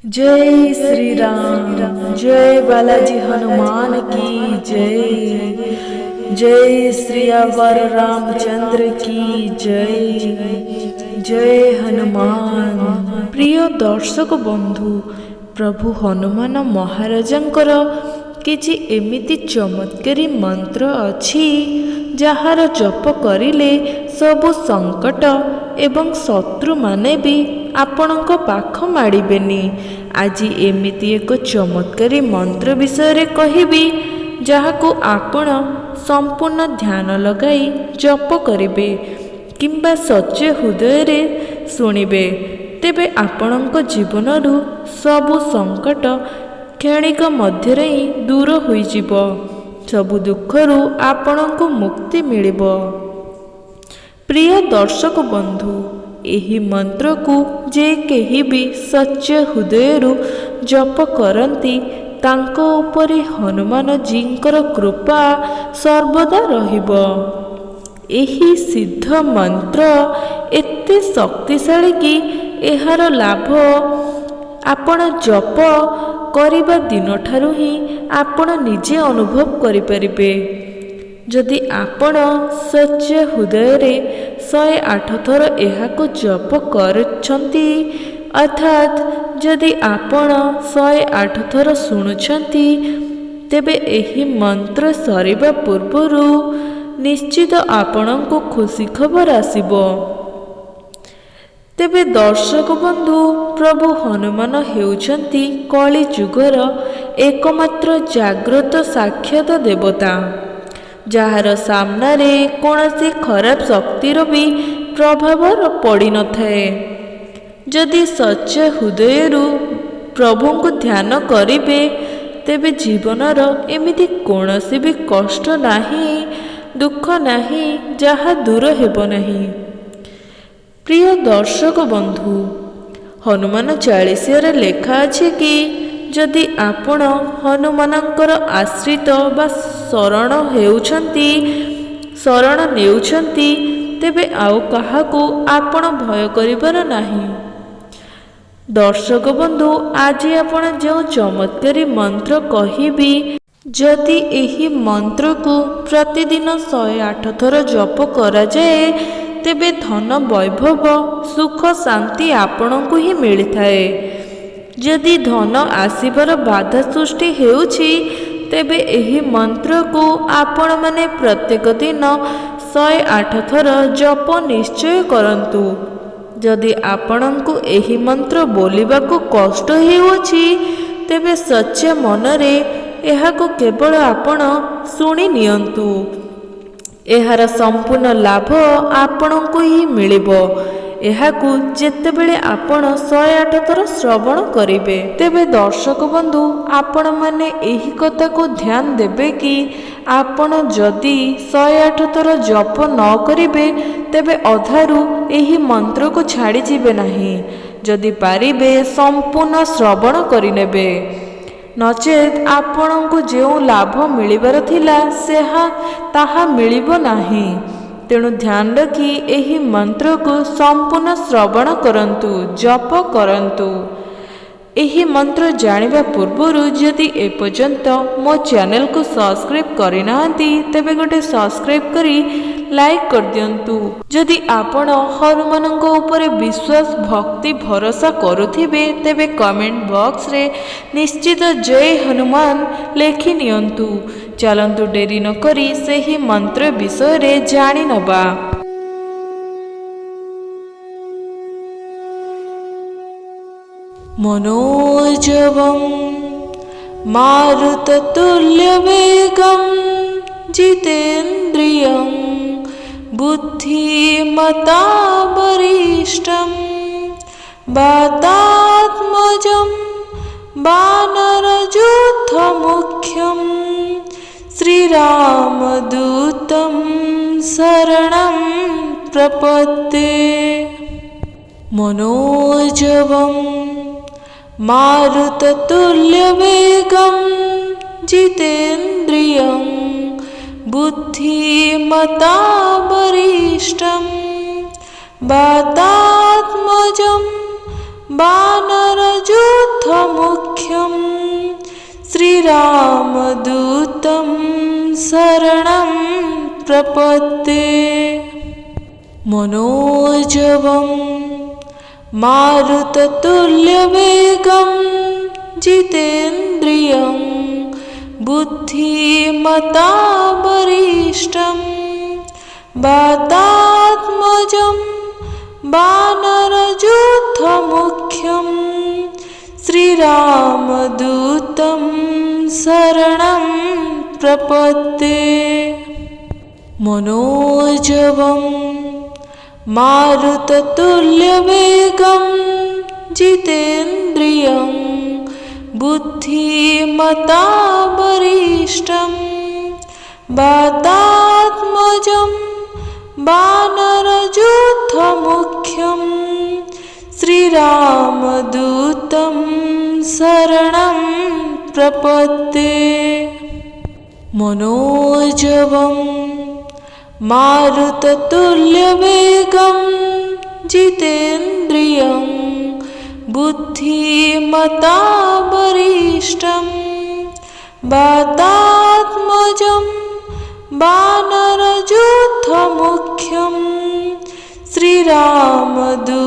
जय श्री राम। जय बालाजी हनुमान की जय। जय श्री अवर रामचंद्र की जय। जय हनुमान। प्रिय दर्शक बंधु, प्रभु हनुमान महाराजंकर किछि एमिति चमत्कारी मंत्र अछि ଯାହାର ଜପ କରିଲେ ସବୁ ସଂକଟ ଏବଂ ଶତ୍ରୁମାନେ ବି ଆପଣଙ୍କ ପାଖ ମାଡ଼ିବେନି। ଆଜି ଏମିତି ଏକ ଚମତ୍କାରୀ ମନ୍ତ୍ର ବିଷୟରେ କହିବି ଯାହାକୁ ଆପଣ ସମ୍ପୂର୍ଣ୍ଣ ଧ୍ୟାନ ଲଗାଇ ଜପ କରିବେ କିମ୍ବା ସଚ୍ଚେ ହୃଦୟରେ ଶୁଣିବେ, ତେବେ ଆପଣଙ୍କ ଜୀବନରୁ ସବୁ ସଂକଟ କ୍ଷଣିକ ମଧ୍ୟରେ ହିଁ ଦୂର ହୋଇଯିବ। ସବୁ ଦୁଃଖରୁ ଆପଣଙ୍କୁ ମୁକ୍ତି ମିଳିବ। ପ୍ରିୟ ଦର୍ଶକ ବନ୍ଧୁ, ଏହି ମନ୍ତ୍ରକୁ ଯେ କେହି ବି ସଚ୍ଚେ ହୃଦୟରୁ ଜପ କରନ୍ତି ତାଙ୍କ ଉପରେ ହନୁମାନଜୀଙ୍କର କୃପା ସର୍ବଦା ରହିବ। ଏହି ସିଦ୍ଧ ମନ୍ତ୍ର ଏତେ ଶକ୍ତିଶାଳୀ କି ଏହାର ଲାଭ ଆପଣ ଜପ କରିବା ଦିନଠାରୁ ହିଁ ଆପଣ ନିଜେ ଅନୁଭବ କରିପାରିବେ। ଯଦି ଆପଣ ସଚ୍ଚେ ହୃଦୟରେ 108 ଥର ଏହାକୁ ଜପ କରୁଛନ୍ତି, ଅର୍ଥାତ୍ ଯଦି ଆପଣ 108 ଥର ଶୁଣୁଛନ୍ତି, ତେବେ ଏହି ମନ୍ତ୍ର ସରିବା ପୂର୍ବରୁ ନିଶ୍ଚିତ ଆପଣଙ୍କୁ ଖୁସି ଖବର ଆସିବ। ତେବେ ଦର୍ଶକ ବନ୍ଧୁ, ପ୍ରଭୁ ହନୁମାନ ହେଉଛନ୍ତି କଳି ଯୁଗର ଏକମାତ୍ର ଜାଗ୍ରତ ସାକ୍ଷାତ ଦେବତା, ଯାହାର ସାମ୍ନାରେ କୌଣସି ଖରାପ ଶକ୍ତିର ବି ପ୍ରଭାବ ପଡ଼ିନଥାଏ। ଯଦି ସଚ୍ଚେ ହୃଦୟରୁ ପ୍ରଭୁଙ୍କୁ ଧ୍ୟାନ କରିବେ, ତେବେ ଜୀବନର ଏମିତି କୌଣସି ବି କଷ୍ଟ ନାହିଁ, ଦୁଃଖ ନାହିଁ ଯାହା ଦୂର ହେବ ନାହିଁ। ପ୍ରିୟ ଦର୍ଶକ ବନ୍ଧୁ, ହନୁମାନ ଚାଳିଶାରେ ଲେଖା ଅଛି କି ଯଦି ଆପଣ ହନୁମାନଙ୍କର ଆଶ୍ରିତ ବା ଶରଣ ନେଉଛନ୍ତି, ତେବେ ଆଉ କାହାକୁ ଆପଣ ଭୟ କରିବାର ନାହିଁ। ଦର୍ଶକ ବନ୍ଧୁ, ଆଜି ଆପଣ ଯେଉଁ ଚମତ୍କାରୀ ମନ୍ତ୍ର କହିବି, ଯଦି ଏହି ମନ୍ତ୍ରକୁ ପ୍ରତିଦିନ 108 ଥର ଜପ କରାଯାଏ, ତେବେ ଧନ ବୈଭବ ସୁଖ ଶାନ୍ତି ଆପଣଙ୍କୁ ହିଁ ମିଳିଥାଏ। ଯଦି ଧନ ଆସିବାର ବାଧା ସୃଷ୍ଟି ହେଉଛି, ତେବେ ଏହି ମନ୍ତ୍ରକୁ ଆପଣମାନେ ପ୍ରତ୍ୟେକ ଦିନ 108 ଥର ଜପ ନିଶ୍ଚୟ କରନ୍ତୁ। ଯଦି ଆପଣଙ୍କୁ ଏହି ମନ୍ତ୍ର ବୋଲିବାକୁ କଷ୍ଟ ହେଉଅଛି, ତେବେ ସଚ୍ଚା ମନରେ ଏହାକୁ କେବଳ ଆପଣ ଶୁଣି ନିଅନ୍ତୁ। ଏହାର ସମ୍ପୂର୍ଣ୍ଣ ଲାଭ ଆପଣଙ୍କୁ ହିଁ ମିଳିବ। ଏହାକୁ ଯେତେବେଳେ ଆପଣ 108 ଥର ଶ୍ରବଣ କରିବେ, ତେବେ ଦର୍ଶକ ବନ୍ଧୁ, ଆପଣମାନେ ଏହି କଥାକୁ ଧ୍ୟାନ ଦେବେ କି ଆପଣ ଯଦି 108 ଥର ଜପ ନ କରିବେ, ତେବେ ଅଧାରୁ ଏହି ମନ୍ତ୍ରକୁ ଛାଡ଼ିଯିବେ ନାହିଁ। ଯଦି ପାରିବେ ସମ୍ପୂର୍ଣ୍ଣ ଶ୍ରବଣ କରିନେବେ, ନଚେତ୍ ଆପଣଙ୍କୁ ଯେଉଁ ଲାଭ ମିଳିବାର ଥିଲା ତାହା ମିଳିବ ନାହିଁ। ତେଣୁ ଧ୍ୟାନ ରଖି ଏହି ମନ୍ତ୍ରକୁ ସମ୍ପୂର୍ଣ୍ଣ ଶ୍ରବଣ କରନ୍ତୁ, ଜପ କରନ୍ତୁ। ଏହି ମନ୍ତ୍ର ଜାଣିବା ପୂର୍ବରୁ ଯଦି ଏପର୍ଯ୍ୟନ୍ତ ମୋ ଚ୍ୟାନେଲକୁ ସବସ୍କ୍ରାଇବ୍ କରିନାହାନ୍ତି, ତେବେ ଗୋଟେ ସବସ୍କ୍ରାଇବ୍ କରି ଲାଇକ୍ କରିଦିଅନ୍ତୁ। ଯଦି ଆପଣ ହନୁମାନଙ୍କ ଉପରେ ବିଶ୍ୱାସ, ଭକ୍ତି, ଭରସା କରୁଥିବେ, ତେବେ କମେଣ୍ଟ ବକ୍ସରେ ନିଶ୍ଚିତ ଜୟ ହନୁମାନ ଲେଖି ନିଅନ୍ତୁ। ଚାଲନ୍ତୁ ଡେରି ନ କରି ସେହି ମନ୍ତ୍ର ବିଷୟରେ ଜାଣିନେବା। मनोजवं मारुततुल्यवेगं जितेन्द्रियं बुद्धिमतावरिष्ठं वातात्मजं वानरयूथमुख्यं श्रीरामदूतं शरणं प्रपद्ये। मनोजवं मारुततुल्यवेगं जितेन्द्रियं बुद्धिमतावरिष्ठं वातात्मजं वानरयूथमुख्यं दूतं शरणं प्रपद्ये। मनोजवं मारुततुल्यवेगं जितेन्द्रियं बुद्धिमतां वरिष्ठं वातात्मजं वानरयूथमुख्यं श्रीरामदूतं शरणं प्रपद्ये। मनोजवं मारुततुल्यवेगं जितेन्द्रियं बुद्धिमतां वरिष्ठं वातात्मजं वानरयूथमुख्यं श्रीरामदूतं शरणं प्रपद्ये। मनोजवं मारुततुल्यवेगं जितेन्द्रियं बुद्धिमतां वरिष्ठं वातात्मजं वानरयूथमुख्यं श्रीरामदूतं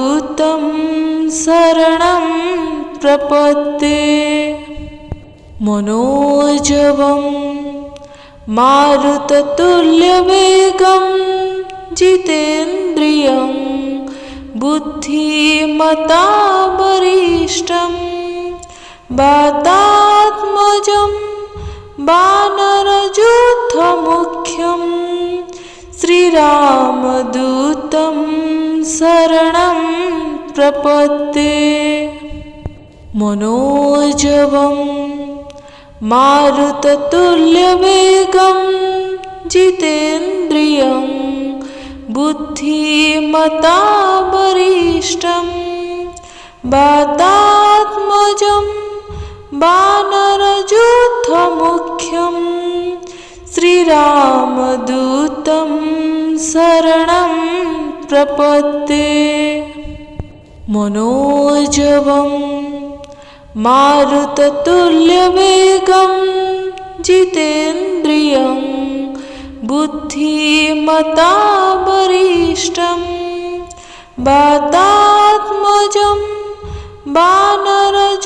शरणं प्रपद्ये। मनोजवं मारुततुल्यवेगं जितेन्द्रियं बुद्धिमतां वरिष्ठं वातात्मजं वानरयूथमुख्यं श्रीरामदूतं शरणं प्रपद्ये। मनोजवं मारुततुल्यवेगं जितेन्द्रियं बुद्धिमतां वरिष्ठं वातात्मजं वानरयूथमुख्यं श्रीरामदूतं शरणं प्रपद्ये। मनोजवं मारुततुल्यवेगं जितेन्द्रियं बुद्धिमतां वरिष्ठं वातात्मजं वानरयूथमुख्यं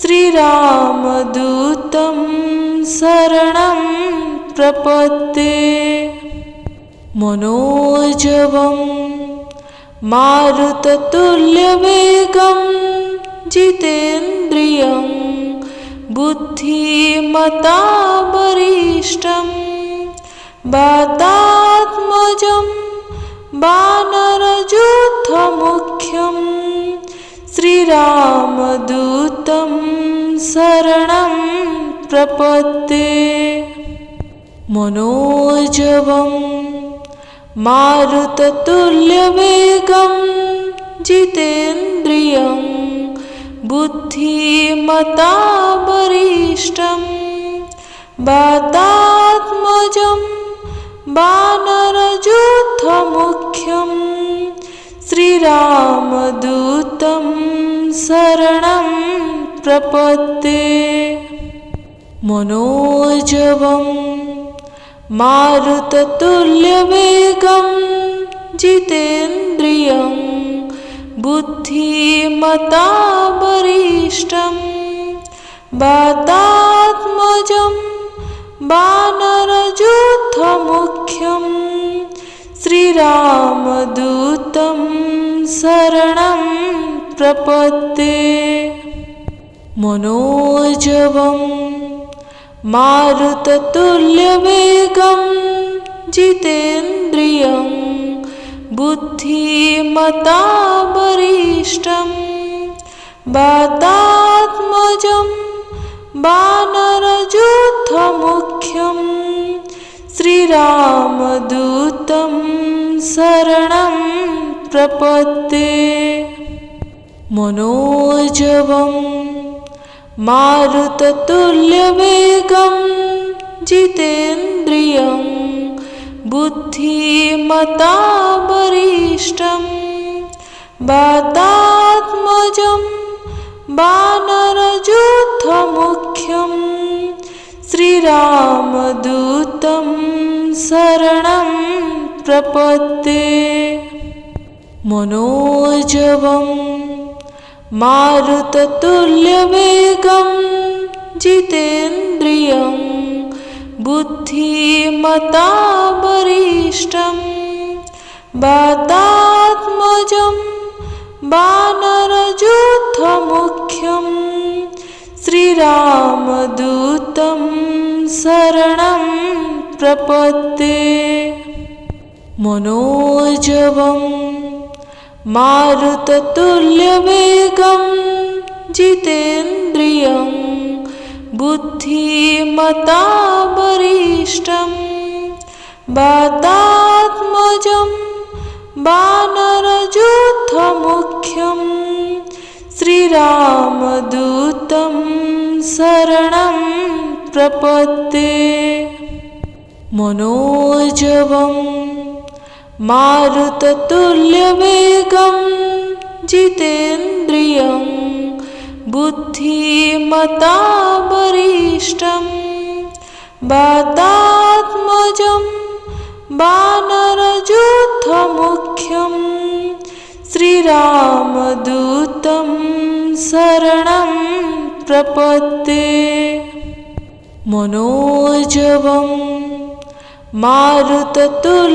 श्रीरामदूतं शरणं प्रपद्ये। मनोजवं मारुततुल्यवेगं जितेन्द्रियं बुद्धिमतां वरिष्ठं वातात्मजं वानरयूथमुख्यं श्रीरामदूतं शरणं प्रपद्ये। मनोजवं मारुततुल्यवेगं जितेन्द्रियं बुद्धिमतां वरिष्ठं वातात्मजं वानरयूथमुख्यं श्रीरामदूतं शरणं प्रपद्ये। मनोजवं मारुततुल्यवेगं जितेन्द्रियं बुद्धिमतां वरिष्ठं वातात्मजं वानरयूथमुख्यं श्रीरामदूतं शरणं प्रपद्ये। मनोजवं मारुततुल्यवेगं जितेन्द्रियं बुद्धिमतां वरिष्ठं वातात्मजं वानरयूथमुख्यं श्रीरामदूतं शरणं प्रपद्ये। मनोजवं मारुततुल्यवेगं जितेन्द्रियं बुद्धिमतां वरिष्ठं वातात्मजं वानरयूथमुख्यं श्रीरामदूतं शरणं प्रपद्ये। मनोजवं मारुततुल्यवेगं जितेन्द्रियं बुद्धिमतां वरिष्ठं वातात्मजं वानरयूथमुख्यं श्रीरामदूतं शरणं प्रपद्ये। मनोजवं मारुततुल्यवेगं जितेन्द्रियं बुद्धिमतां वरिष्ठं वातात्मजं वानरयूथमुख्यं श्रीरामदूतं शरणं प्रपद्ये। मनोजवं मारुततुल्यवेगं जितेन्द्रियं बुद्धिमतां वरिष्ठं वातात्मजं वानरयूथमुख्यं श्रीरामदूतं शरणं प्रपद्ये। मनोजवं मारुततुल्यवेगं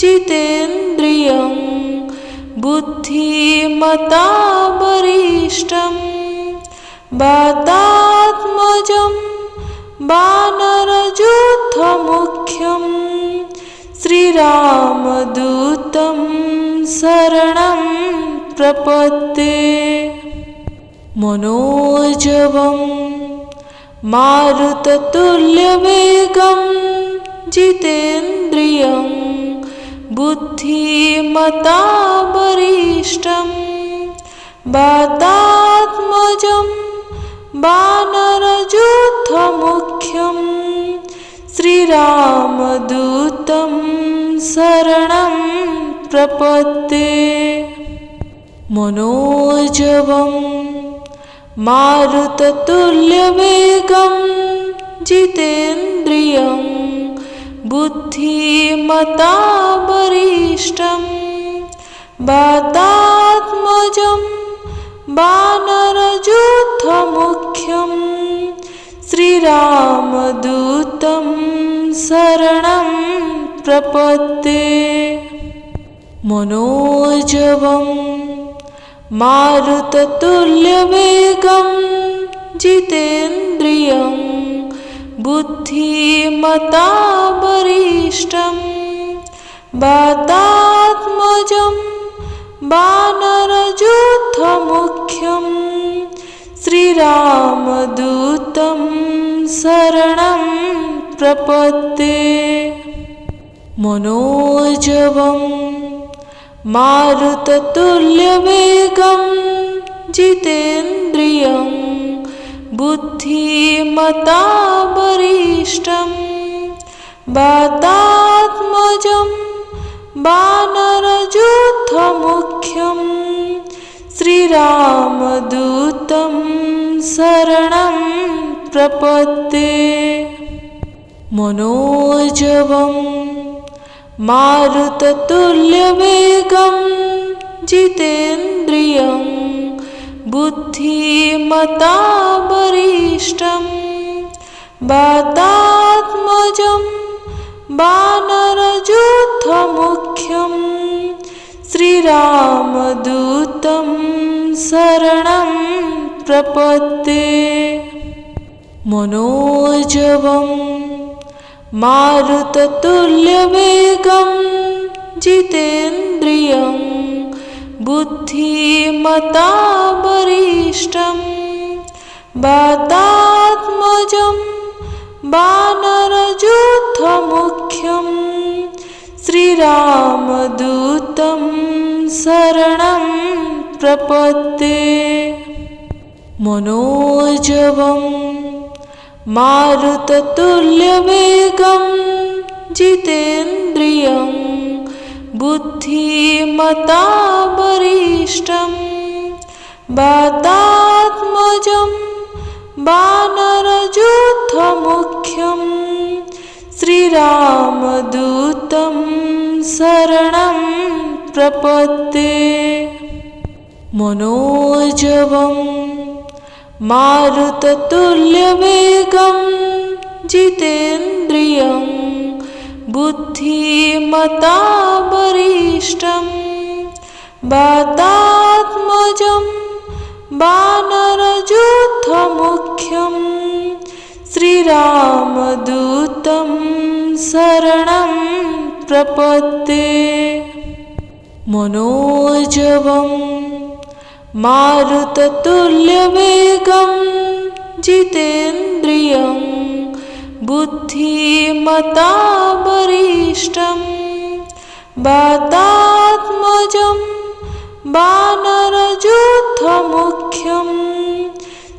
जितेन्द्रियं बुद्धिमतां वरिष्ठं वातात्मजं वानरयूथमुख्यं श्रीरामदूतं शरणं प्रपद्ये। मनोजवं मारुततुल्यवेगं जितेन्द्रियं बुद्धिमतां वरिष्ठं वातात्मजं वानरयूथमुख्यं श्रीरामदूतं शरणं प्रपद्ये। मनोजवं मारुततुल्यवेगं जितेन्द्रियं बुद्धिमतां वरिष्ठं वातात्मजं वानरयूथमुख्यं श्रीरामदूतं शरणं प्रपद्ये। मनोजवं मारुततुल्यवेगं जितेन्द्रियं बुद्धिमतां वरिष्ठं वातात्मजं वानरयूथमुख्यं श्रीरामदूतं शरणं प्रपद्ये। मनोजवं मारुततुल्यवेगं जितेन्द्रियं बुद्धिमतां वरिष्ठं वातात्मजं वानरयूथमुख्यं श्रीरामदूतं शरणं प्रपद्ये। मनोजवं मारुततुल्यवेगं जितेन्द्रियं बुद्धिमतां वरिष्ठं वातात्मजं वानरयूथमुख्यं श्रीरामदूतं शरणं प्रपद्ये। मनोजवं मारुततुल्यवेगं जितेन्द्रियं बुद्धिमतां वरिष्ठं वातात्मजं वानरयूथमुख्यं श्रीरामदूतं शरणं प्रपद्ये। मनोजवं मारुततुल्यवेगं जितेन्द्रियं बुद्धिमतां वरिष्ठं वातात्मजं वानरयूथमुख्यं श्रीरामदूतं शरणं प्रपद्ये। मनोजवं मारुततुल्यवेगं जितेन्द्रियं बुद्धिमतावरिष्ठं वातात्मजं वानरयूथमुख्यं श्रीरामदूतं शरणं प्रपद्ये। मनोजवं मारुततुल्यवेगं जितेन्द्रियं बुद्धिमतावरिष्ठं वातात्मजं वानरयूथमुख्यं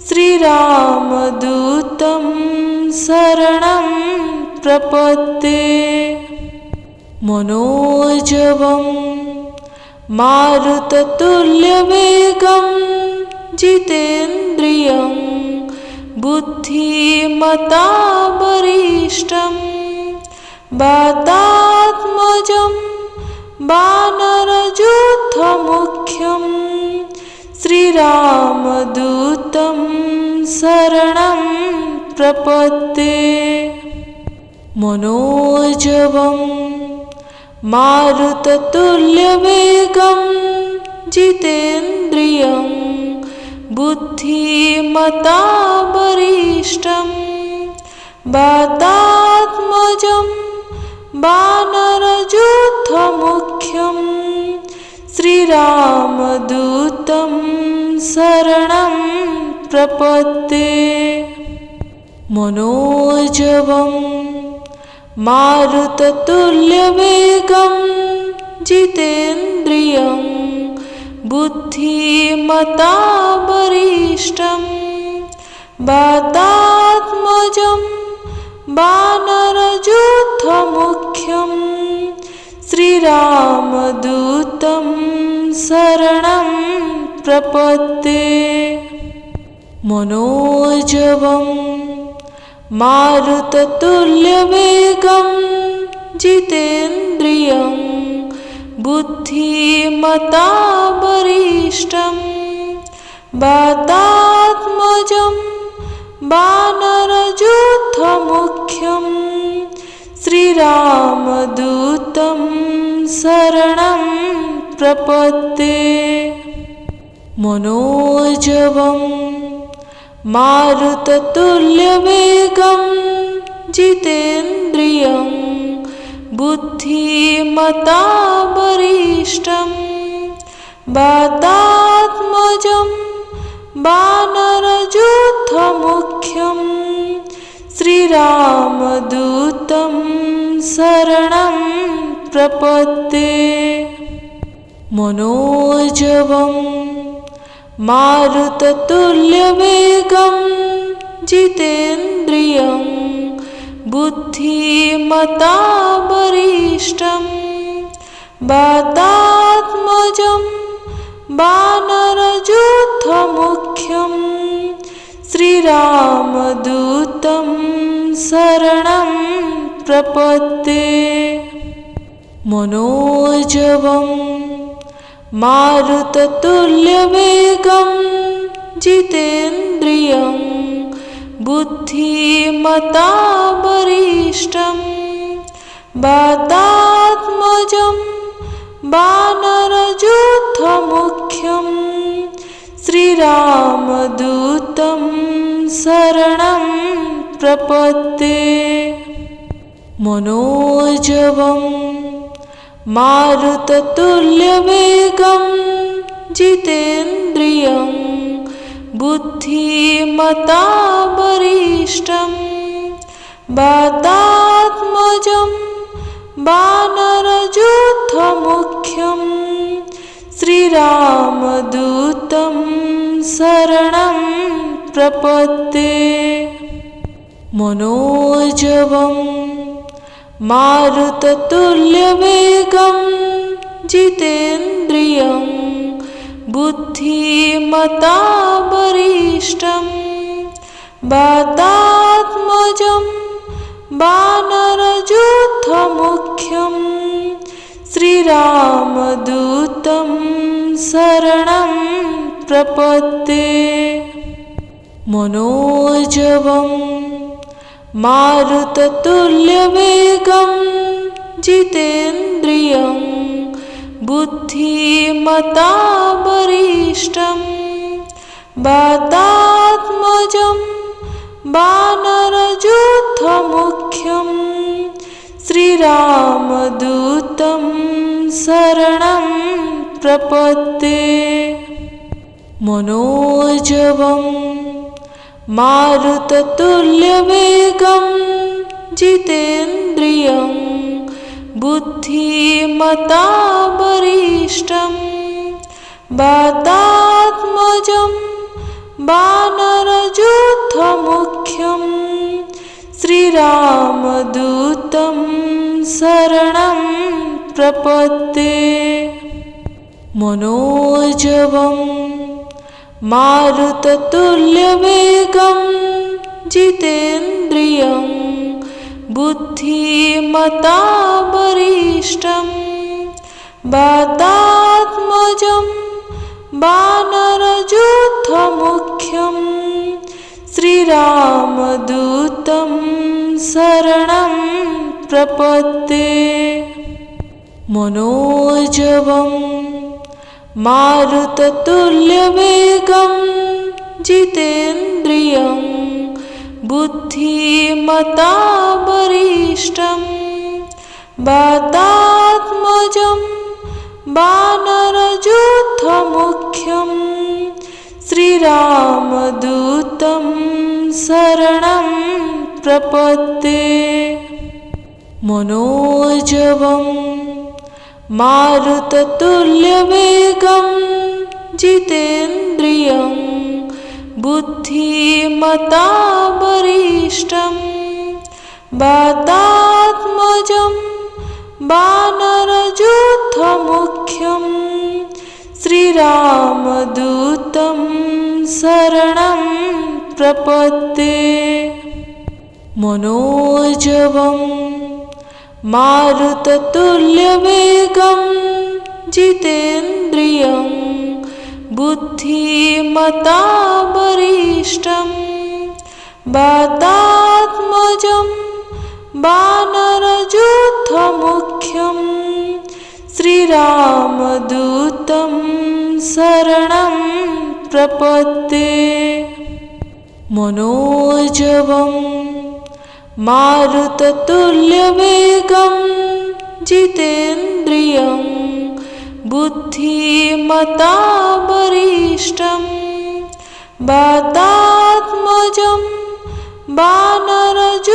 श्रीरामदूतं शरणं प्रपद्ये। मनोजवं मारुततुल्यवेगं जितेन्द्रियं बुद्धिमतावरिष्ठं वातात्मजं वानरयूथमुख्यं श्रीरामदूतं शरणं प्रपद्ये। मनोजवं मारुततुल्यवेगं जितेन्द्रियं बुद्धिमतावरिष्ठं वातात्मजं वानरयूथमुख्यं श्रीरामदूतं शरणं प्रपद्ये। मनोजवं मारुततुल्यवेगं जितेन्द्रियं बुद्धिमतावरिष्ठं वातात्मजं वानरयूथमुख्यं श्रीरामदूतं शरणं प्रपद्ये। मनोजवं मारुततुल्यवेगं जितेन्द्रियं बुद्धिमतावरिष्ठं वातात्मजं वानरयूथमुख्यं श्रीरामदूतं शरणं प्रपद्ये। मनोजवं मारुततुल्यवेगं जितेन्द्रियं बुद्धिमतावरिष्ठं वातात्मजं वानरयूथमुख्यं श्रीरामदूतं शरणं प्रपद्ये। मनोजवं मारुततुल्यवेगं जितेन्द्रियं बुद्धिमतावरिष्ठं वातात्मजं वानरयूथमुख्यं श्रीरामदूतं शरणं प्रपद्ये। मनोजवं मारुततुल्यवेगं जितेन्द्रियं बुद्धिमतावरिष्ठं वातात्मजं वानरयूथमुख्यं श्रीरामदूतं शरणं प्रपद्ये। मनोजवं मारुततुल्यवेगं जितेन्द्रियं बुद्धिमतावरिष्ठं वातात्मजं वानरयूथमुख्यं श्रीरामदूतं शरणं प्रपद्ये। मनोजवं मारुततुल्यवेगं जितेन्द्रियं बुद्धिमतावरिष्ठं वातात्मजं वानरयूथमुख्यं श्रीरामदूतं शरणं प्रपद्ये। मनोजवं मारुततुल्यवेगं जितेन्द्रियं बुद्धिमतावरिष्ठं वातात्मजं वानरयूथमुख्यं श्रीरामदूतं शरणं प्रपद्ये। मनोजवं मारुततुल्यवेगं जितेन्द्रियं बुद्धिमतावरिष्ठं वातात्मजं वानरयूथमुख्यं श्रीरामदूतं शरणं प्रपद्ये। मनोजवं मारुततुल्यवेगं जितेन्द्रियं बुद्धिमतावरिष्ठं वातात्मजं वानरयूथमुख्यं श्रीरामदूतं शरणं प्रपद्ये। मनोजवं मारुततुल्यवेगं जितेन्द्रियं बुद्धिमतावरिष्ठं वातात्मजं वानरयूथमुख्यं श्रीरामदूतं शरणं प्रपद्ये। मनोजवं मारुततुल्यवेगं जितेन्द्रियं बुद्धिमतावरिष्ठं वातात्मजं वानरयूथमुख्यं श्रीरामदूतं शरणं प्रपद्ये। मनोजवं मारुततुल्यवेगं जितेन्द्रियं बुद्धिमतावरिष्ठं वातात्मजं वानरयूथमुख्यं श्रीरामदूतं शरणं प्रपद्ये। मनोजवं मारुततुल्यवेगं जितेन्द्रियं बुद्धिमतावरिष्ठं वातात्मजं वानरयूथमुख्यं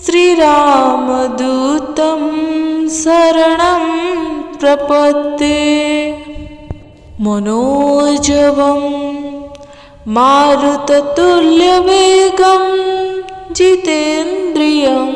श्रीरामदूतं शरणं प्रपद्ये। मनोजवं मारुततुल्यवेगं जितेन्द्रियं